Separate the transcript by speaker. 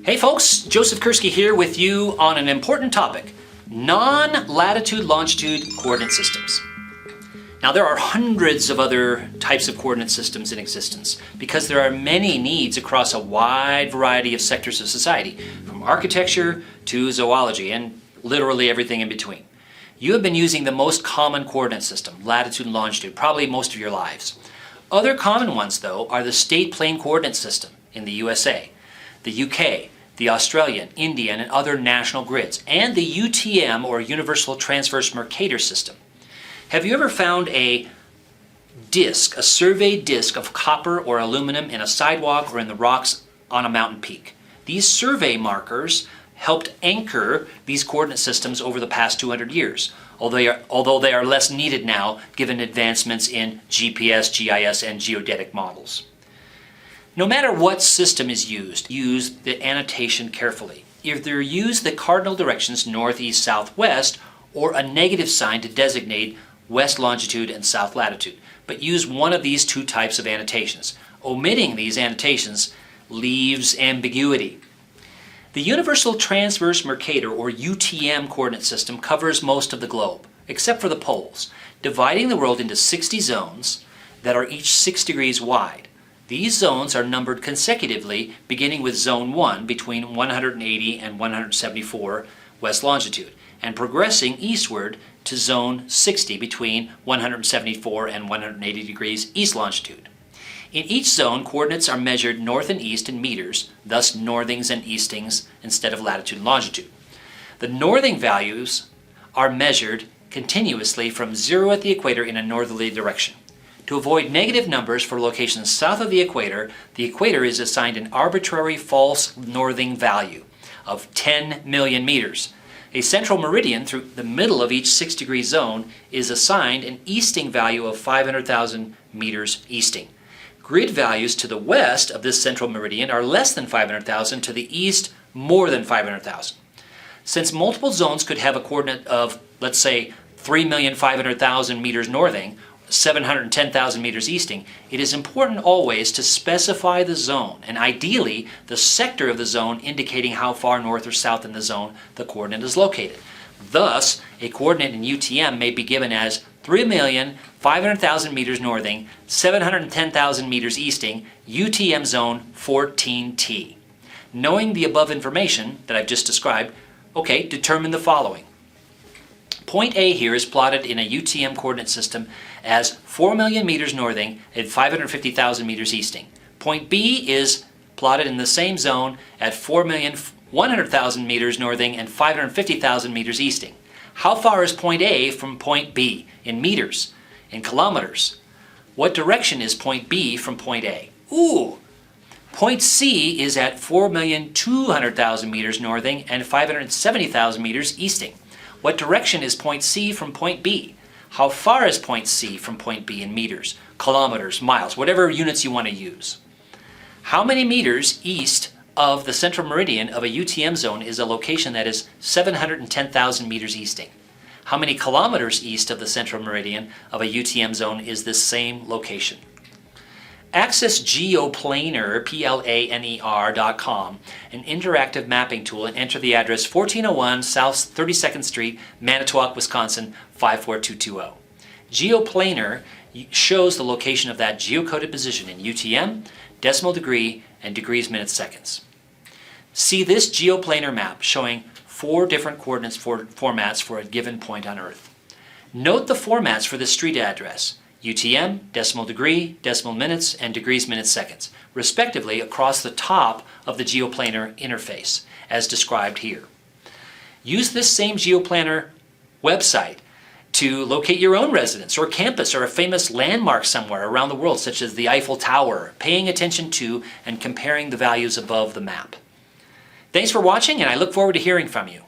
Speaker 1: Hey folks, Joseph Kursky here with you on an important topic, non-latitude longitude coordinate systems. Now there are hundreds of other types of coordinate systems in existence because there are many needs across a wide variety of sectors of society, from architecture to zoology and literally everything in between. You have been using the most common coordinate system, latitude and longitude, probably most of your lives. Other common ones though are the state plane coordinate system in the USA, the UK, the Australian, Indian, and other national grids, and the UTM or Universal Transverse Mercator system. Have you ever found a disc, a surveyed disc of copper or aluminum in a sidewalk or in the rocks on a mountain peak? These survey markers helped anchor these coordinate systems over the past 200 years, although they are less needed now given advancements in GPS, GIS, and geodetic models. No matter what system is used, use the annotation carefully. Either use the cardinal directions north, east, south, west, or a negative sign to designate west longitude and south latitude, but use one of these two types of annotations. Omitting these annotations leaves ambiguity. The Universal Transverse Mercator or UTM coordinate system covers most of the globe, except for the poles, dividing the world into 60 zones that are each 6 degrees wide. These zones are numbered consecutively, beginning with Zone 1 between 180 and 174 west longitude, and progressing eastward to Zone 60 between 174 and 180 degrees east longitude. In each zone, coordinates are measured north and east in meters, thus northings and eastings instead of latitude and longitude. The northing values are measured continuously from 0 at the equator in a northerly direction. To avoid negative numbers for locations south of the equator is assigned an arbitrary false northing value of 10 million meters. A central meridian through the middle of each 6-degree zone is assigned an easting value of 500,000 meters easting. Grid values to the west of this central meridian are less than 500,000, to the east more than 500,000. Since multiple zones could have a coordinate of, let's say, 3,500,000 meters northing, 710,000 meters easting, it is important always to specify the zone, and ideally the sector of the zone indicating how far north or south in the zone the coordinate is located. Thus, a coordinate in UTM may be given as 3,500,000 meters northing, 710,000 meters easting, UTM zone 14T. Knowing the above information that I've just described, determine the following. Point A here is plotted in a UTM coordinate system as 4 million meters northing and 550,000 meters easting. Point B is plotted in the same zone at 4,100,000 meters northing and 550,000 meters easting. How far is point A from point B in meters, in kilometers? What direction is point B from point A? Point C is at 4,200,000 meters northing and 570,000 meters easting. What direction is point C from point B? How far is point C from point B in meters, kilometers, miles, whatever units you want to use? How many meters east of the central meridian of a UTM zone is a location that is 710,000 meters easting? How many kilometers east of the central meridian of a UTM zone is this same location? Access Geoplaner, Planer.com, an interactive mapping tool, and enter the address 1401 South 32nd Street, Manitowoc, Wisconsin 54220. Geoplaner shows the location of that geocoded position in UTM, decimal degree, and degrees, minutes, seconds. See this Geoplaner map showing 4 different coordinates formats for a given point on Earth. Note the formats for the street address: UTM, decimal degree, decimal minutes, and degrees, minutes, seconds, respectively across the top of the Geoplaner interface, as described here. Use this same Geoplaner website to locate your own residence or campus or a famous landmark somewhere around the world, such as the Eiffel Tower, paying attention to and comparing the values above the map. Thanks for watching, and I look forward to hearing from you.